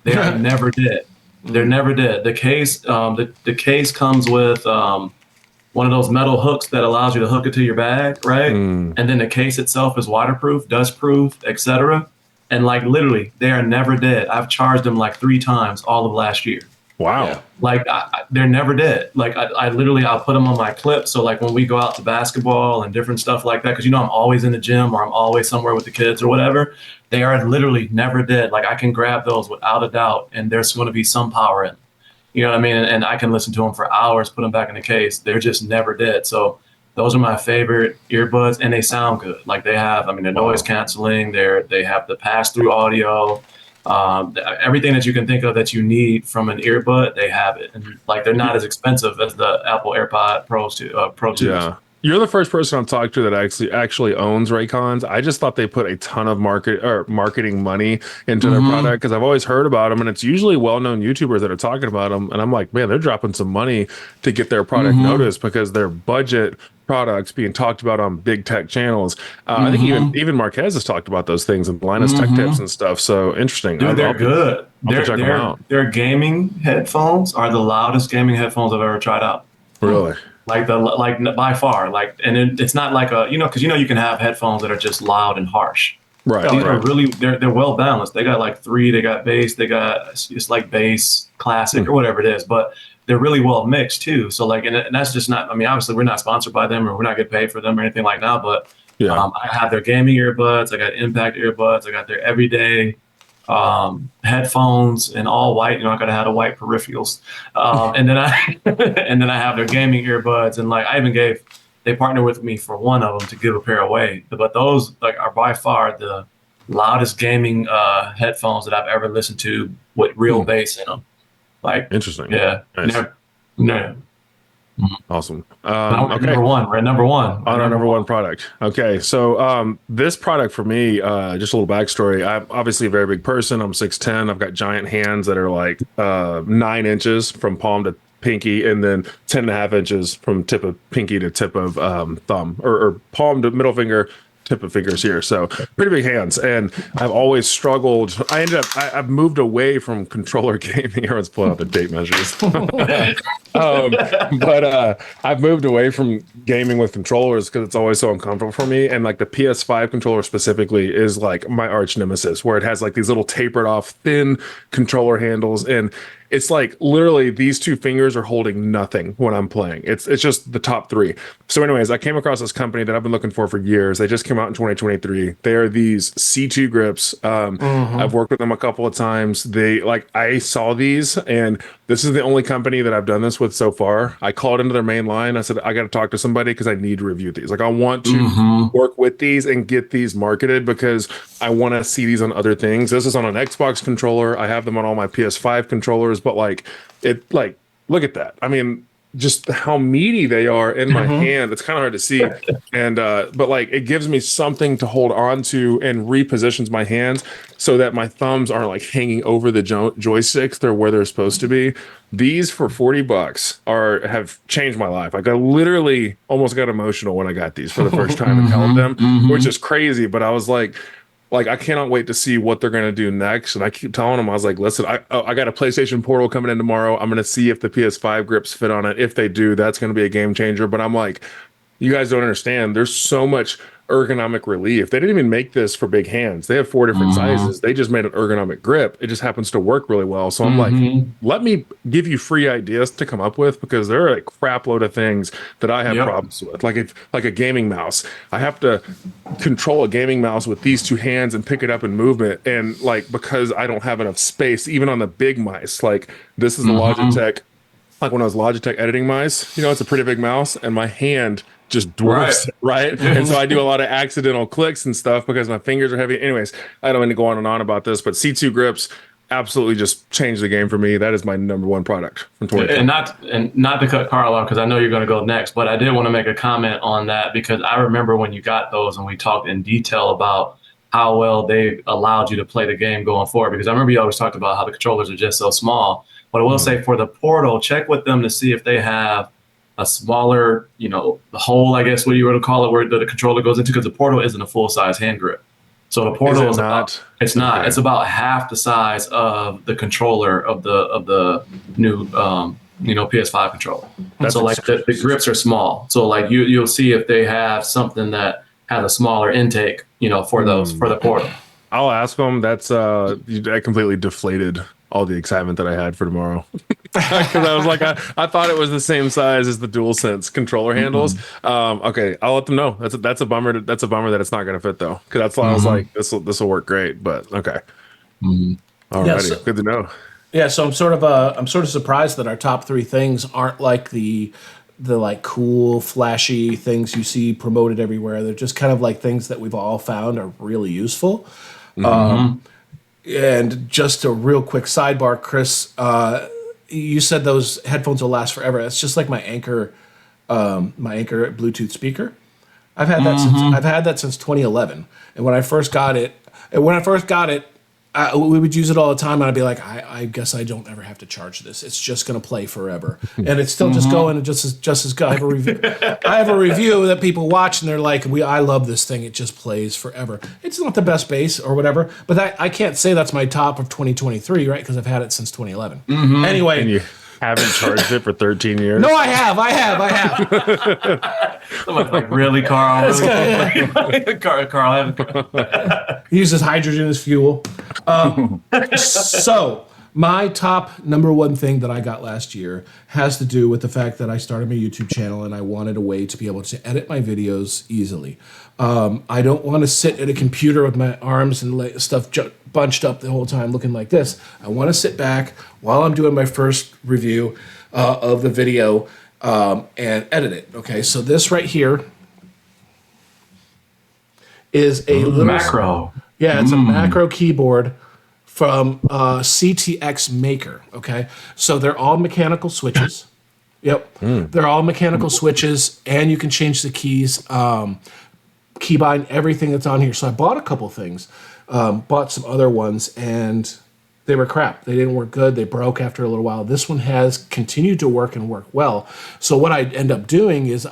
They are never dead. They're never dead. The case, the case comes with one of those metal hooks that allows you to hook it to your bag, right? And then the case itself is waterproof, dustproof, etc. And like, literally, they are never dead. I've charged them like 3 times all of last year. Wow. Yeah. Like, they're never dead. Like, I'll put them on my clip. So like, when we go out to basketball and different stuff like that, because I'm always in the gym or I'm always somewhere with the kids or whatever, they are literally never dead. Like, I can grab those without a doubt, and there's going to be some power in them. You know what I mean? And I can listen to them for hours, put them back in the case. They're just never dead. So those are my favorite earbuds, and they sound good. Like, they're noise canceling. They have the pass-through audio. Everything that you can think of that you need from an earbud, they have it. And like, they're not as expensive as the Apple AirPod Pro 2s. Yeah. You're the first person I've talked to that actually owns Raycons. I just thought they put a ton of marketing money into their product, because I've always heard about them, and it's usually well-known YouTubers that are talking about them. And I'm like, man, they're dropping some money to get their product noticed, because their budget products being talked about on big tech channels. I think even Marquez has talked about those things in Linus Tech Tips and stuff. So interesting. Dude, they're good. Check them out. Their gaming headphones are the loudest gaming headphones I've ever tried out. Really? like by far, like, and it's not like a, because you can have headphones that are just loud and harsh. Right. These are Right. really, they're well balanced. They got like three, they got bass, they got, it's like bass, classic, or whatever it is, but they're really well mixed too. So like, and that's just not, I mean, obviously we're not sponsored by them or we're not getting paid for them or anything like that, but Yeah. I have their gaming earbuds, I got impact earbuds, I got their everyday headphones in all white. I gotta have the white peripherals, and then I and then I have their gaming earbuds, and like I even they partnered with me for one of them to give a pair away. But those like are by far the loudest gaming headphones that I've ever listened to with real bass in them. Like, Interesting. yeah, Nice. no. Awesome. Okay. Okay. Number one, right? Number one. On our number one product. Okay. So this product for me, just a little backstory. I'm obviously a very big person. I'm 6'10". I've got giant hands that are like 9 inches from palm to pinky, and then 10.5 inches from tip of pinky to tip of thumb, or palm to middle finger, tip of fingers here. So pretty big hands. And I've always struggled. I've moved away from controller gaming. Everyone's pulling out the tape measures. But I've moved away from gaming with controllers because it's always so uncomfortable for me. And like the PS5 controller specifically is like my arch nemesis, where it has like these little tapered off thin controller handles, and it's like literally these two fingers are holding nothing when I'm playing. It's just the top three. So anyways, I came across this company that I've been looking for years. They just came out in 2023. They are these C2 grips. I've worked with them a couple of times. I saw these, and this is the only company that I've done this with so far. I called into their main line. I said, I got to talk to somebody because I need to review these. Like I want to work with these and get these marketed because I want to see these on other things. This is on an Xbox controller. I have them on all my PS5 controllers, but look at that. I mean, just how meaty they are in my hand. It's kind of hard to see. And, but like, it gives me something to hold on to and repositions my hands so that my thumbs aren't like hanging over the joysticks. They're where they're supposed to be. These for $40 have changed my life. Like I literally almost got emotional when I got these for the first time and held them, which is crazy. But I was like, I cannot wait to see what they're going to do next. And I keep telling them, I was like, listen, I got a PlayStation Portal coming in tomorrow. I'm going to see if the PS5 grips fit on it. If they do, that's going to be a game changer. But I'm like, you guys don't understand. There's so much ergonomic relief. They didn't even make this for big hands. They have 4 different sizes. They just made an ergonomic grip. It just happens to work really well. So I'm like, let me give you free ideas to come up with, because there are a crap load of things that I have problems with. Like a gaming mouse. I have to control a gaming mouse with these two hands and pick it up in movement. And like, because I don't have enough space, even on the big mice, like this is the Logitech, like when I was Logitech editing mice, it's a pretty big mouse, and my hand just dwarfs it, right? And so I do a lot of accidental clicks and stuff because my fingers are heavy. Anyways, I don't mean to go on and on about this, but C2 grips absolutely just changed the game for me. That is my number one product from 2020. And not to cut Carl off, because I know you're going to go next, but I did want to make a comment on that, because I remember when you got those and we talked in detail about how well they allowed you to play the game going forward. Because I remember you always talked about how the controllers are just so small. But I will say, for the Portal, check with them to see if they have a smaller, the hole, I guess, what you were to call it, where the controller goes into, because the Portal isn't a full-size hand grip. So the Portal is not. It's not. Okay. It's about half the size of the controller of the new PS5 controller. So like the grips are small. So like you'll see if they have something that has a smaller intake, for the Portal. I'll ask them. That completely deflated all the excitement that I had for tomorrow, because I was like, I thought it was the same size as the DualSense controller handles. Okay, I'll let them know. That's a bummer. That's a bummer that it's not going to fit though, because that's why I was like, this will work great. But okay, alrighty, good to know. Yeah, so I'm sort of surprised that our top 3 things aren't like the like cool, flashy things you see promoted everywhere. They're just kind of like things that we've all found are really useful. And just a real quick sidebar, Chris, you said those headphones will last forever. It's just like my Anchor Bluetooth speaker. I've had that since 2011. And when I first got it, we would use it all the time, and I'd be like, I guess I don't ever have to charge this. It's just going to play forever, and it's still just going, and just as good. I have a review that people watch, and they're like, I love this thing. It just plays forever. It's not the best bass or whatever, but I can't say that's my top of 2023, right? Because I've had it since 2011. Anyway, Haven't charged it for 13 years. No, I have. Somebody's like, really, Carl? Carl, I haven't. He uses hydrogen as fuel. So my top number one thing that I got last year has to do with the fact that I started my YouTube channel and I wanted a way to be able to edit my videos easily. I don't want to sit at a computer with my arms and stuff bunched up the whole time looking like this. I want to sit back while I'm doing my first review of the video and edit it. Okay, so this right here is a little macro. Yeah, it's a macro keyboard from CTX Maker, okay? So they're all mechanical switches. Yep. They're all mechanical switches, and you can change the keys, keybind, everything that's on here. So I bought a couple things, bought some other ones, and they were crap. They didn't work good. They broke after a little while. This one has continued to work and work well. So what I end up doing is,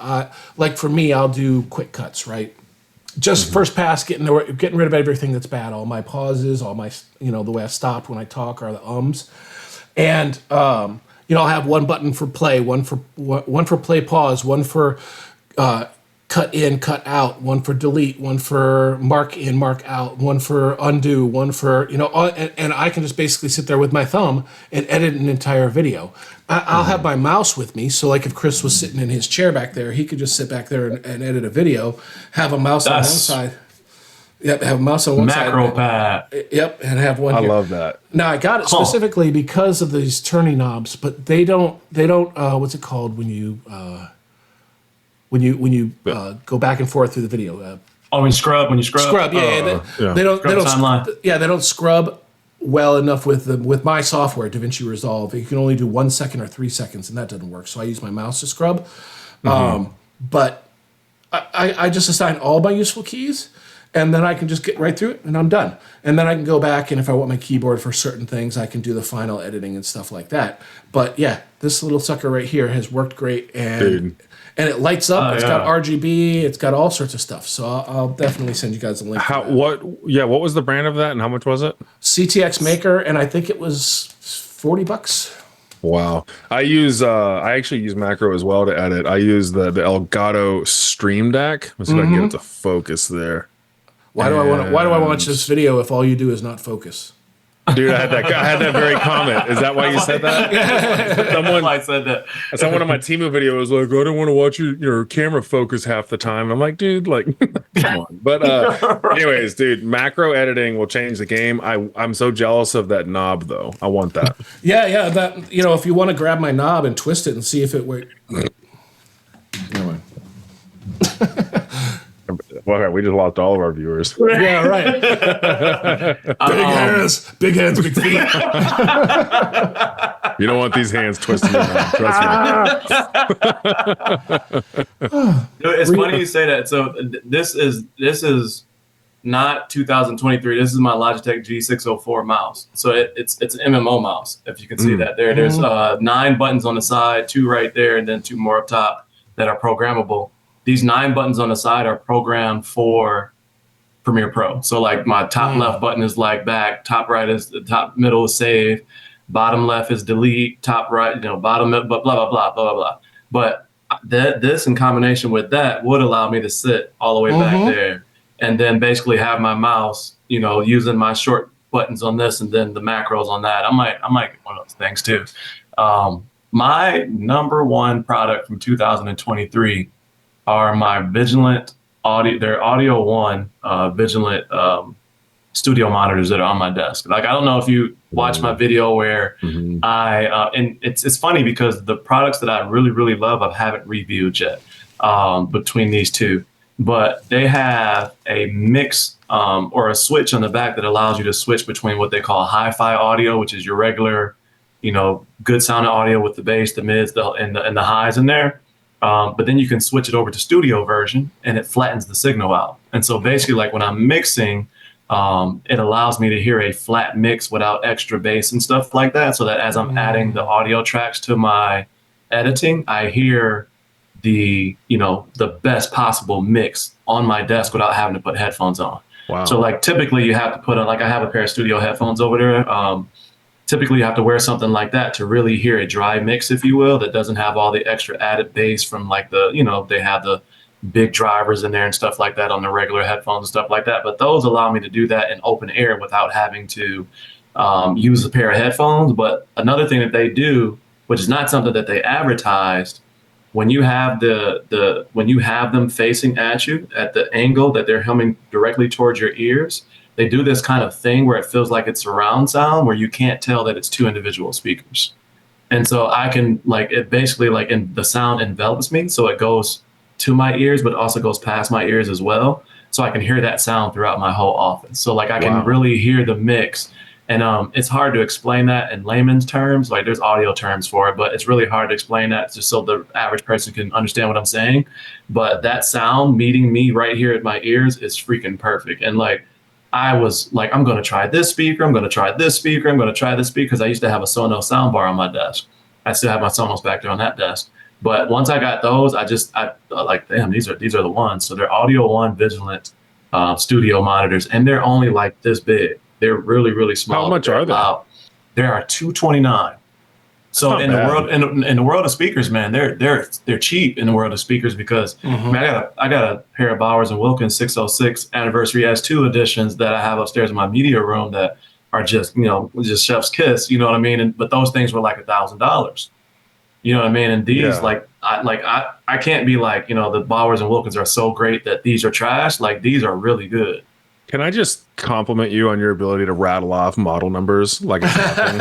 like for me, I'll do quick cuts, right? Just first pass, getting rid of everything that's bad, all my pauses, all my, the way I stopped when I talk are the ums. And, I'll have one button for play, one for play pause, one for cut in, cut out, one for delete, one for mark in, mark out, one for undo, one for, and I can just basically sit there with my thumb and edit an entire video. I'll have my mouse with me. So like if Chris was sitting in his chair back there, he could just sit back there and edit a video, have a mouse on one side. Yep, have a mouse on one side. Macro pad. Yep, and have one here. I love that. Now I got it specifically because of these turning knobs, but they don't what's it called when you go back and forth through the video? When you scrub. Scrub, yeah. They don't scrub well enough with my software, DaVinci Resolve. You can only do 1 second or 3 seconds, and that doesn't work. So I use my mouse to scrub. But I just assign all my useful keys, and then I can just get right through it, and I'm done. And then I can go back, and if I want my keyboard for certain things, I can do the final editing and stuff like that. But yeah, this little sucker right here has worked great, and it lights up. It's got RGB. It's got all sorts of stuff. So I'll definitely send you guys a link. What was the brand of that, and how much was it? CTX Maker, and I think it was $40. Wow. I actually use macro as well to edit. I use the Elgato Stream Deck. Let's see if I can get it to focus there. Why do I want to watch this video if all you do is not focus? Dude, I had that very comment. Is that why you said that? I said that. Someone on my Temu video was like, I don't want to watch your camera focus half the time. I'm like, dude, come on. But anyways, dude, macro editing will change the game. I'm so jealous of that knob, though. I want that. Yeah. That if you want to grab my knob and twist it and see if it works. Never mind. Well, we just lost all of our viewers. Yeah, right. Big hands, big feet. You don't want these hands twisting around. Trust me. It's funny you say that. So this is not 2023. This is my Logitech G604 mouse. So it's an MMO mouse. If you can see that there, there's 9 buttons on the side, 2 right there, and then 2 more up top that are programmable. These 9 buttons on the side are programmed for Premiere Pro. So like my top left button is like back, top right is the top middle is save, bottom left is delete, top right, bottom, blah, blah, blah, blah, blah, blah. But this in combination with that would allow me to sit all the way back there and then basically have my mouse, using my short buttons on this and then the macros on that. I might get one of those things too. My number one product from 2023 are my Vigilant audio. They're Audio One Vigilant studio monitors that are on my desk. Like I don't know if you watch my video where and it's funny because the products that I really really love I haven't reviewed yet between these two, but they have a mix or a switch on the back that allows you to switch between what they call hi-fi audio, which is your regular, good sounding audio with the bass, the mids, and the highs in there. But then you can switch it over to studio version and it flattens the signal out. And so basically like when I'm mixing, it allows me to hear a flat mix without extra bass and stuff like that. So that as I'm adding the audio tracks to my editing, I hear the best possible mix on my desk without having to put headphones on. Wow. So like typically you have to put on, like I have a pair of studio headphones over there. typically you have to wear something like that to really hear a dry mix, if you will, that doesn't have all the extra added bass from like they have the big drivers in there and stuff like that on the regular headphones and stuff like that. But those allow me to do that in open air without having to use a pair of headphones. But another thing that they do, which is not something that they advertised, when you have when you have them facing at you at the angle that they're humming directly towards your ears, they do this kind of thing where it feels like it's surround sound, where you can't tell that it's two individual speakers. And so I can it basically the sound envelops me, so it goes to my ears, but also goes past my ears as well. So I can hear that sound throughout my whole office. So I can really hear the mix. And it's hard to explain that in layman's terms. Like there's audio terms for it, but it's really hard to explain that just so the average person can understand what I'm saying. But that sound meeting me right here at my ears is freaking perfect. And I was like, I'm going to try this speaker. I'm going to try this speaker. I'm going to try this speaker, because I used to have a Sonos soundbar on my desk. I still have my Sonos back there on that desk. But once I got those, I like, damn, these are the ones. So they're Audio One Vigilant studio monitors, and they're only like this big. They're really, really small. How much are they? There are $229. So in the world of speakers, man, they're cheap in the world of speakers, because man, I got a pair of Bowers and Wilkins 606 Anniversary S2 editions that I have upstairs in my media room that are just just chef's kiss. You know what I mean? But those things were like $1,000. You know what I mean? And these, I can't be like, the Bowers and Wilkins are so great that these are trash. Like, these are really good. Can I just compliment you on your ability to rattle off model numbers like it's nothing?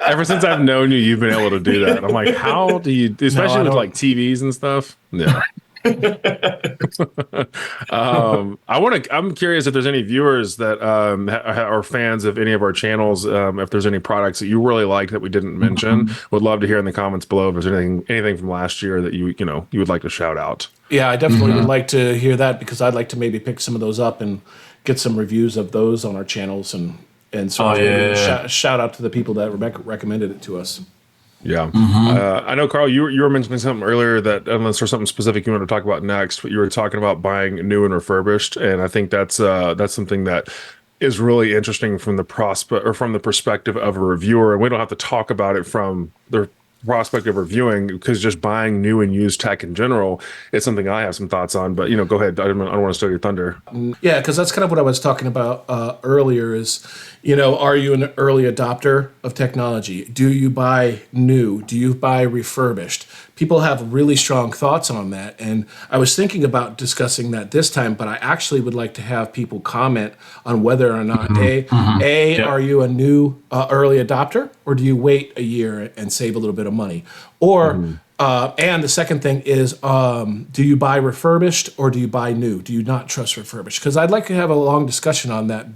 Ever since I've known you, you've been able to do that. I'm like, how do you, especially with like TVs and stuff? Yeah. I'm curious if there's any viewers that are fans of any of our channels. If there's any products that you really like that we didn't mention, would love to hear in the comments below if there's anything from last year that you would like to shout out. Yeah, I definitely would like to hear that, because I'd like to maybe pick some of those up and get some reviews of those on our channels, and shout out to the people that recommended it to us. Yeah. I know, Carl, you were mentioning something earlier that, unless there's something specific you want to talk about next, but you were talking about buying new and refurbished. And I think that's something that is really interesting from the perspective of a reviewer. And we don't have to talk about it from the prospect of reviewing, because just buying new and used tech in general is something I have some thoughts on. But go ahead. I don't want to steal your thunder. Yeah, because that's kind of what I was talking about earlier. Is are you an early adopter of technology? Do you buy new? Do you buy refurbished? People have really strong thoughts on that, and I was thinking about discussing that this time. But I actually would like to have people comment on whether or not are you a new early adopter, or do you wait a year and save a little bit of money, or and the second thing is, do you buy refurbished or do you buy new? Do you not trust refurbished? Because I'd like to have a long discussion on that,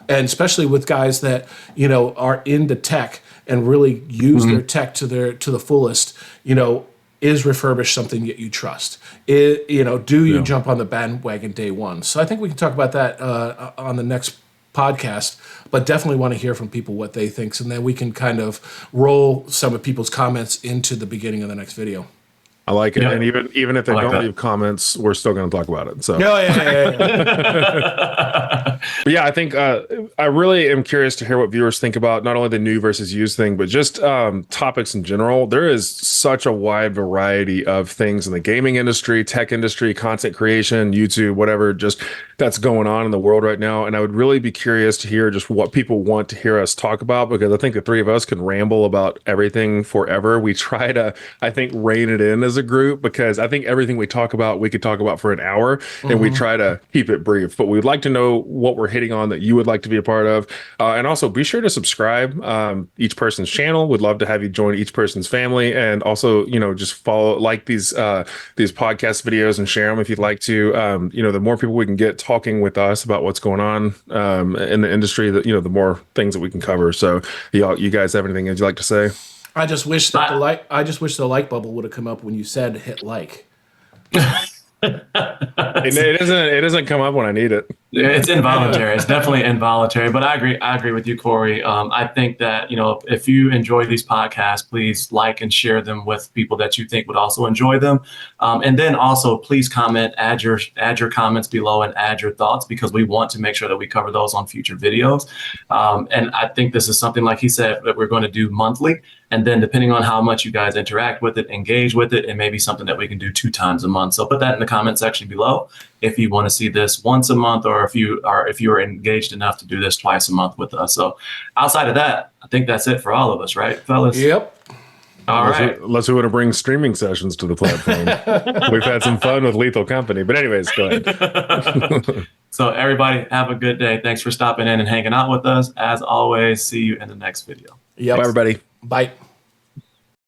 and especially with guys that are into tech and really use their tech to the fullest. Is refurbished something that you trust? Do you jump on the bandwagon day one? So I think we can talk about that on the next podcast, but definitely want to hear from people what they think, and then we can kind of roll some of people's comments into the beginning of the next video. I like it. Yeah. And even if they don't leave comments, we're still going to talk about it. So But yeah, I think I really am curious to hear what viewers think about not only the new versus used thing, but just topics in general. There is such a wide variety of things in the gaming industry, tech industry, content creation, YouTube, whatever, just that's going on in the world right now. And I would really be curious to hear just what people want to hear us talk about, because I think the three of us can ramble about everything forever. We try to, I think, rein it in as a group, because I think everything we talk about, we could talk about for an hour, and we try to keep it brief. But we'd like to know what we're hitting on that you would like to be a part of. And also be sure to subscribe each person's channel. Would love to have you join each person's family, and also, just follow, like these podcast videos and share them if you'd like to. The more people we can get talking with us about what's going on in the industry, that the more things that we can cover. So you guys have anything that you'd like to say? I just wish that the like bubble would have come up when you said hit like. It doesn't come up when I need it. It's involuntary. It's definitely involuntary, but I agree with you, Corey. I think that, if you enjoy these podcasts, please like and share them with people that you think would also enjoy them. And then also please comment, add your comments below and add your thoughts, because we want to make sure that we cover those on future videos. And I think this is something, like he said, that we're going to do monthly. And then depending on how much you guys interact with it, engage with it, it may be something that we can do 2 times a month. So put that in the comment section below if you want to see this once a month, or if you are engaged enough to do this twice a month with us. So outside of that, I think that's it for all of us, right, fellas? Yep. All right. Unless we want to bring streaming sessions to the platform. We've had some fun with Lethal Company. But anyways, go ahead. So everybody, have a good day. Thanks for stopping in and hanging out with us. As always, see you in the next video. Yep. Bye, everybody. Bye.